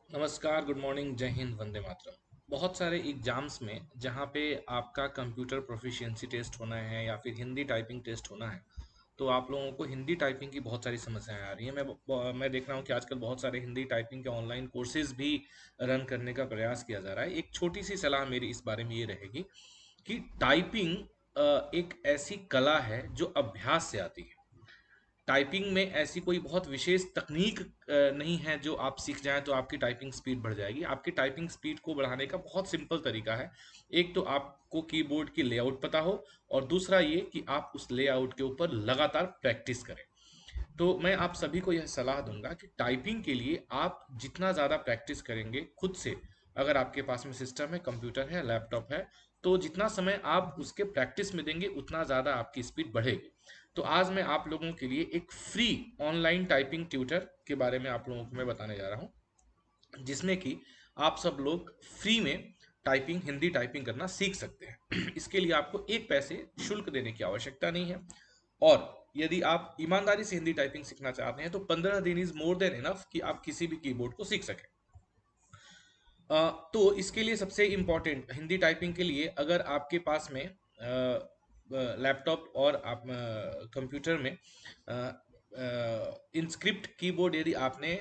नमस्कार, good morning, जय हिंद, वंदे मातरम। बहुत सारे एग्जाम्स में जहाँ पे आपका कंप्यूटर प्रोफिशिएंसी टेस्ट होना है या फिर हिंदी टाइपिंग टेस्ट होना है, तो आप लोगों को हिंदी टाइपिंग की बहुत सारी समस्याएं आ रही हैं। मैं देख रहा हूँ कि आजकल बहुत सारे हिंदी टाइपिंग के ऑनलाइन कोर्सेज भी रन करने का प्रयास किया जा रहा है। एक छोटी सी सलाह मेरी इस बारे में ये रहेगी कि टाइपिंग एक ऐसी कला है जो अभ्यास से आती है। टाइपिंग में ऐसी कोई बहुत विशेष तकनीक नहीं है जो आप सीख जाएं तो आपकी टाइपिंग स्पीड बढ़ जाएगी। आपकी टाइपिंग स्पीड को बढ़ाने का बहुत सिंपल तरीका है। एक तो आपको कीबोर्ड की लेआउट पता हो, और दूसरा ये कि आप उस लेआउट के ऊपर लगातार प्रैक्टिस करें। तो मैं आप सभी को यह सलाह दूंगा कि टाइपिंग के लिए आप जितना ज़्यादा प्रैक्टिस करेंगे खुद से, अगर आपके पास में सिस्टम है, कंप्यूटर है, लैपटॉप है, तो जितना समय आप उसके प्रैक्टिस में देंगे उतना ज़्यादा आपकी स्पीड बढ़ेगी। तो आज मैं आप लोगों के लिए एक फ्री ऑनलाइन टाइपिंग ट्यूटर के बारे में आप लोगों को मैं बताने जा रहा हूँ, जिसमें कि आप सब लोग फ्री में टाइपिंग, हिंदी टाइपिंग करना सीख सकते हैं। इसके लिए आपको एक पैसे शुल्क देने की आवश्यकता नहीं है। और यदि आप ईमानदारी से हिंदी टाइपिंग सीखना चाहते हैं तो 15 दिन इज मोर देन इनफ कि आप किसी भी कीबोर्ड को सीख सकें। तो इसके लिए सबसे इम्पोर्टेंट हिंदी टाइपिंग के लिए, अगर आपके पास में लैपटॉप और आप कंप्यूटर में इंस्क्रिप्ट कीबोर्ड यदि आपने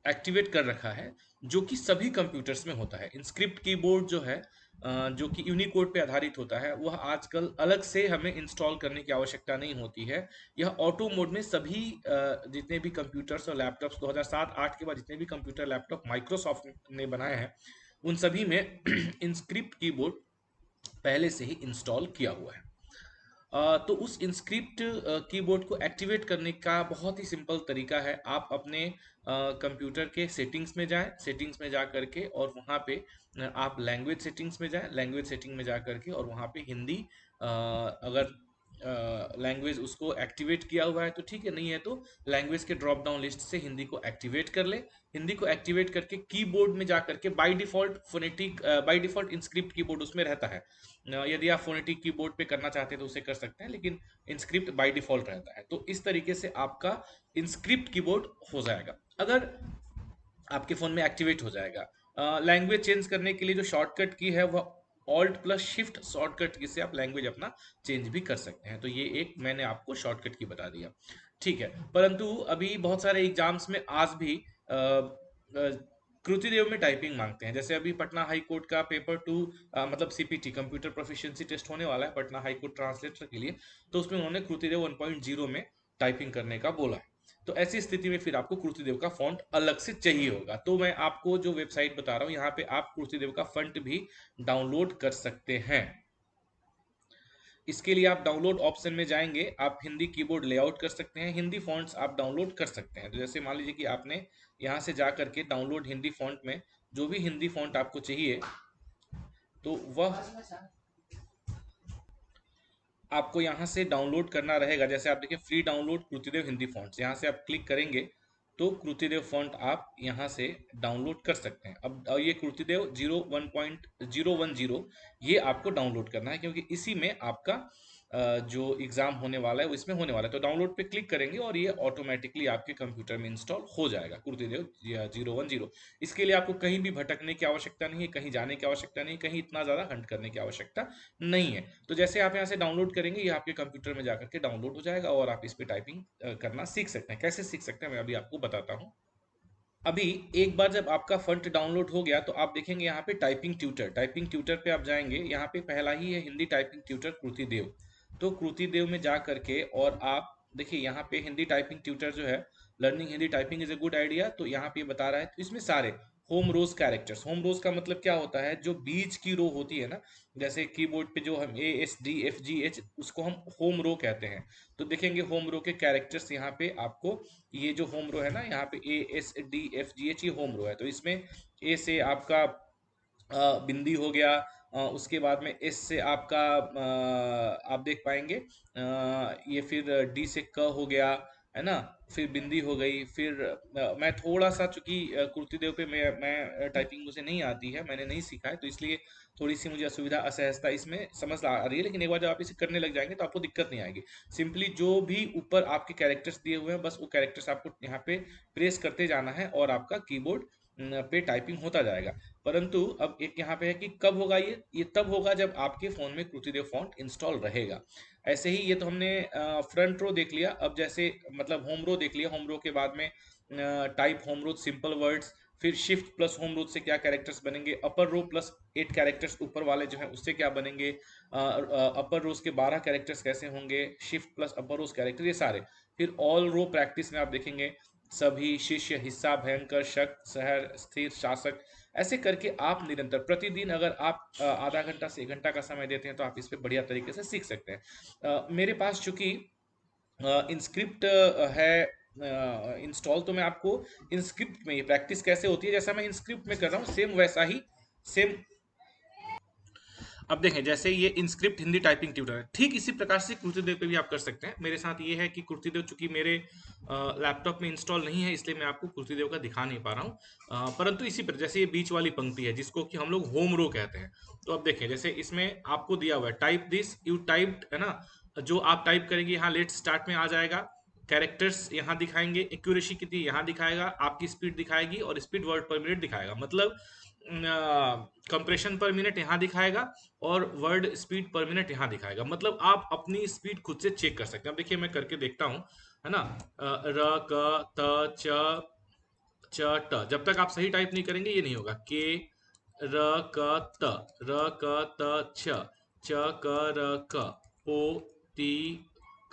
एक्टिवेट कर रखा है, जो कि सभी कंप्यूटर्स में होता है। इंस्क्रिप्ट कीबोर्ड जो है, जो कि यूनिकोड पे आधारित होता है, वह आजकल अलग से हमें इंस्टॉल करने की आवश्यकता नहीं होती है। यह ऑटो मोड में सभी जितने भी कंप्यूटर्स और लैपटॉप्स 2007-8 के बाद जितने भी कंप्यूटर लैपटॉप माइक्रोसॉफ्ट ने बनाए हैं, उन सभी में इंस्क्रिप्ट कीबोर्ड पहले से ही इंस्टॉल किया हुआ है। तो उस इंस्क्रिप्ट कीबोर्ड को एक्टिवेट करने का बहुत ही सिंपल तरीका है। आप अपने कंप्यूटर के सेटिंग्स में जाएं, सेटिंग्स में जा करके और वहाँ पे आप लैंग्वेज सेटिंग्स में जाएं, लैंग्वेज सेटिंग में जा करके और वहाँ पे हिंदी, अगर लैंग्वेज उसको एक्टिवेट किया हुआ है तो ठीक है, नहीं है तो लैंग्वेज के ड्रॉप डाउन लिस्ट से हिंदी को एक्टिवेट कर ले। हिंदी को एक्टिवेट करके कीबोर्ड में जा करके by default phonetic, by default inscript keyboard उसमें रहता है। यदि आप फोनेटिक कीबोर्ड पे करना चाहते हैं तो उसे कर सकते हैं, लेकिन इंस्क्रिप्ट बाय डिफॉल्ट रहता है। तो इस तरीके से आपका इंस्क्रिप्ट कीबोर्ड हो जाएगा, अगर आपके फ़ोन में एक्टिवेट हो जाएगा। लैंग्वेज चेंज करने के लिए जो शॉर्टकट की है वह ऑल्ट प्लस शिफ्ट शॉर्टकट की से आप लैंग्वेज अपना चेंज भी कर सकते हैं। तो ये एक मैंने आपको शॉर्टकट की बता दिया, ठीक है। परंतु अभी बहुत सारे एग्जाम्स में आज भी कृतिदेव में टाइपिंग मांगते हैं। जैसे अभी पटना हाई कोर्ट का पेपर 2, मतलब सीपीटी, कंप्यूटर प्रोफिशिएंसी टेस्ट होने वाला है पटना हाई कोर्ट ट्रांसलेटर के लिए। तो उसमें उन्होंने कृतिदेव 1.0 में टाइपिंग करने का बोला है। तो ऐसी स्थिति में फिर आपको कृतिदेव का फॉन्ट अलग से चाहिए होगा। तो मैं आपको जो वेबसाइट बता रहा हूँ, यहाँ पे आप कृतिदेव का फॉन्ट भी डाउनलोड कर सकते हैं। इसके लिए आप डाउनलोड ऑप्शन में जाएंगे, आप हिंदी कीबोर्ड लेआउट कर सकते हैं, हिंदी फॉन्ट्स आप डाउनलोड कर सकते हैं। तो जैसे मान लीजिए कि आपने यहाँ से जा करके डाउनलोड हिंदी फॉन्ट में जो भी हिंदी फॉन्ट आपको चाहिए, तो वह आपको यहाँ से डाउनलोड करना रहेगा। जैसे आप देखिए, free download Kruti Dev Hindi fonts, यहाँ से आप क्लिक करेंगे तो कृतिदेव फॉन्ट आप यहाँ से डाउनलोड कर सकते हैं। अब ये कृतिदेव 01.010 ये आपको डाउनलोड करना है, क्योंकि इसी में आपका जो एग्ज़ाम होने वाला है वो इसमें होने वाला है। तो डाउनलोड पे क्लिक करेंगे और ये ऑटोमेटिकली आपके कंप्यूटर में इंस्टॉल हो जाएगा, कृतिदेव 010। इसके लिए आपको कहीं भी भटकने की आवश्यकता नहीं है, कहीं जाने की आवश्यकता नहीं, कहीं इतना ज़्यादा हंट करने की आवश्यकता नहीं है। तो जैसे आप यहाँ से डाउनलोड करेंगे, ये आपके कंप्यूटर में जाकर के डाउनलोड हो जाएगा और आप इस पे टाइपिंग करना सीख सकते हैं। कैसे सीख सकते हैं मैं अभी आपको बताता हूँ। अभी एक बार जब आपका फंट डाउनलोड हो गया तो आप देखेंगे यहाँ पे टाइपिंग ट्यूटर, टाइपिंग ट्यूटर पे आप जाएंगे, यहाँ पे पहला ही है हिंदी टाइपिंग ट्यूटर कृति देव। तो कृति देव में जा करके और आप देखिए यहाँ पे हिंदी टाइपिंग ट्यूटर जो है, learning Hindi typing is a good idea, तो यहाँ पे बता रहा है। तो इसमें सारे होम रोज कैरेक्टर्स, होम रोज का मतलब क्या होता है, जो बीच की रो होती है ना, जैसे कीबोर्ड पे जो हम ASD FGH, उसको हम होम रो कहते हैं। तो देखेंगे होम रो के कैरेक्टर्स यहाँ पे आपको, ये जो होम रो है ना, यहाँ पे ASD FGH, ये होम रो है। तो इसमें ए से आपका बिंदी हो गया, उसके बाद में एस से आपका आप देख पाएंगे, ये फिर डी से क हो गया, है ना, फिर बिंदी हो गई, फिर मैं थोड़ा सा, चूंकि कुर्ती देव पे मैं टाइपिंग मुझे नहीं आती है, मैंने नहीं सीखा है, तो इसलिए थोड़ी सी मुझे असुविधा असहजता इसमें समझ आ रही है, लेकिन एक बार जब आप इसे करने लग जाएंगे तो आपको दिक्कत नहीं आएगी। सिंपली जो भी ऊपर आपके कैरेक्टर्स दिए हुए हैं, बस वो कैरेक्टर्स आपको यहाँ पे प्रेस करते जाना है और आपका कीबोर्ड पे टाइपिंग होता जाएगा। परंतु अब एक यहाँ पे है कि कब होगा ये तब होगा जब आपके फोन में कृतिदेव फॉन्ट इंस्टॉल रहेगा। ऐसे ही ये तो हमने फ्रंट रो देख लिया। अब जैसे मतलब होम रो देख लिया, होम रो के बाद में टाइप होम रो सिंपल वर्ड्स, फिर शिफ्ट प्लस होम रो से क्या कैरेक्टर्स बनेंगे, अपर रो प्लस 8 कैरेक्टर्स ऊपर वाले जो है उससे क्या बनेंगे, अपर रोज के 12 कैरेक्टर्स कैसे होंगे, शिफ्ट प्लस अपर रोज कैरेक्टर, ये सारे। फिर ऑल रो प्रैक्टिस में आप देखेंगे सभी, शिष्य, हिस्सा, भयंकर, शक, शहर, स्थिर, शासक, ऐसे करके आप निरंतर प्रतिदिन अगर आप आधा घंटा से 1 घंटा का समय देते हैं तो आप इस पे बढ़िया तरीके से सीख सकते हैं। मेरे पास चूंकि इंस्क्रिप्ट है इंस्टॉल, तो मैं आपको इंस्क्रिप्ट में ये प्रैक्टिस कैसे होती है, जैसा मैं इंस्क्रिप्ट में कर रहा हूँ सेम वैसा ही सेम। अब देखें, जैसे ये इंस्क्रिप्ट हिंदी टाइपिंग ट्यूटर है, ठीक इसी प्रकार से कुर्तीदेव पे भी आप कर सकते हैं। मेरे साथ ये है कि कुर्तीदेव चूंकि मेरे लैपटॉप में इंस्टॉल नहीं है, इसलिए मैं आपको कुर्तीदेव का दिखा नहीं पा रहा हूँ। परंतु इसी पर जैसे ये बीच वाली पंक्ति है जिसको कि हम लोग होम रो कहते हैं, तो अब देखें जैसे इसमें आपको दिया हुआ है टाइप दिस, यू टाइप्ड, है ना, जो आप टाइप करेंगे यहाँ लेट स्टार्ट में आ जाएगा, कैरेक्टर्स यहाँ दिखाएंगे, एक्यूरेसी कितनी यहाँ दिखाएगा, आपकी स्पीड दिखाएगी और स्पीड वर्ड पर मिनट दिखाएगा, मतलब कंप्रेशन पर मिनट यहाँ दिखाएगा और वर्ड स्पीड पर मिनट यहाँ दिखाएगा। मतलब आप अपनी स्पीड खुद से चेक कर सकते हैं। अब देखिए मैं करके देखता हूँ, है ना, र क त च ट, जब तक आप सही टाइप नहीं करेंगे ये नहीं होगा। के र क त, र क त छ, च क र क, पो ती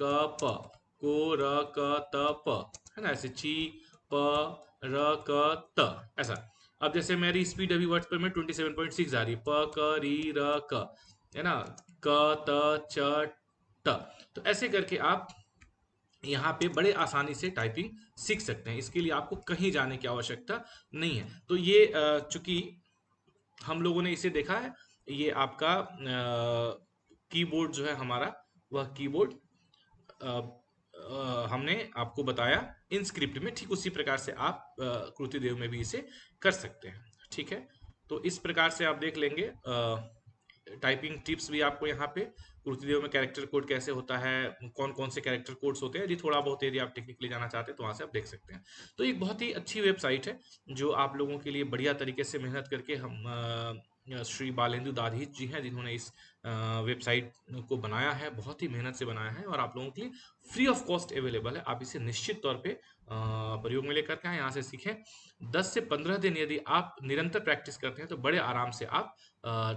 क प, को र क त प, है ना, ऐसे ची प र क त, ऐसा। अब जैसे मेरी स्पीड अभी वर्ड्स पर में 27.6 आ रही है, प क री र क, है ना, क त च ट, तो ऐसे करके आप यहाँ पे बड़े आसानी से टाइपिंग सीख सकते हैं। इसके लिए आपको कहीं जाने की आवश्यकता नहीं है। तो ये चूंकि हम लोगों ने इसे देखा है, ये आपका कीबोर्ड जो है हमारा, वह कीबोर्ड हमने आपको बताया इंस्क्रिप्ट में, ठीक उसी प्रकार से आप कृतिदेव में भी इसे कर सकते हैं। ठीक है, तो इस प्रकार से आप देख लेंगे टाइपिंग टिप्स भी आपको यहाँ पे, कुर्तीदेव में कैरेक्टर कोड कैसे होता है, कौन कौन से कैरेक्टर कोड्स होते हैं, यदि थोड़ा बहुत यदि आप टेक्निकली जाना चाहते हैं तो वहाँ से आप देख सकते हैं। तो एक बहुत ही अच्छी वेबसाइट है जो आप लोगों के लिए बढ़िया तरीके से मेहनत करके हम श्री बालेंदु दाधीच जी हैं जिन्होंने इस वेबसाइट को बनाया है, बहुत ही मेहनत से बनाया है और आप लोगों के लिए फ्री ऑफ कॉस्ट अवेलेबल है। आप इसे निश्चित तौर पे प्रयोग में लेकर के आए, यहाँ से सीखें। 10 से 15 दिन यदि आप निरंतर प्रैक्टिस करते हैं तो बड़े आराम से आप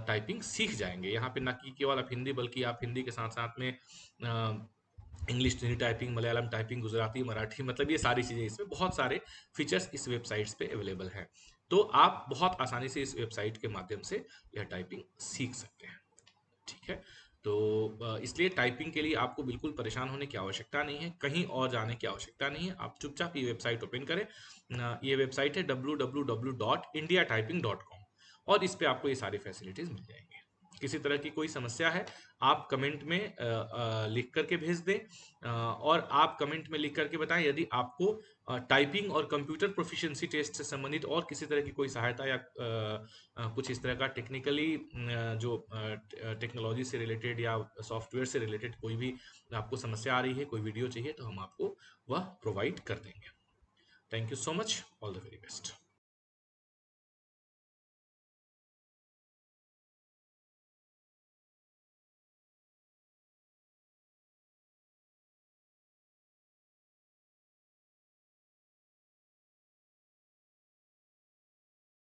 टाइपिंग सीख जाएंगे। यहाँ पे न कि केवल आप हिंदी, बल्कि आप हिंदी के साथ साथ में English Hindi typing, Malayalam typing, Gujarati, Marathi, मतलब ये सारी चीज़ें, इसमें बहुत सारे फीचर्स इस वेबसाइट्स पे अवेलेबल हैं। तो आप बहुत आसानी से इस वेबसाइट के माध्यम से यह टाइपिंग सीख सकते हैं। ठीक है, तो इसलिए टाइपिंग के लिए आपको बिल्कुल परेशान होने की आवश्यकता नहीं है, कहीं और जाने की आवश्यकता नहीं है। आप चुपचाप ये वेबसाइट ओपन करें। ये वेबसाइट है www.indiatyping.com और इस पे आपको ये सारी फैसिलिटीज मिल जाएंगी। किसी तरह की कोई समस्या है आप कमेंट में लिख करके भेज दें, और आप कमेंट में लिख करके बताएं यदि आपको टाइपिंग और कंप्यूटर प्रोफिशिएंसी टेस्ट से संबंधित और किसी तरह की कोई सहायता या कुछ इस तरह का टेक्निकली जो टेक्नोलॉजी से रिलेटेड या सॉफ्टवेयर से रिलेटेड कोई भी आपको समस्या आ रही है, कोई वीडियो चाहिए, तो हम आपको वह प्रोवाइड कर देंगे। Thank you so much, all the very best.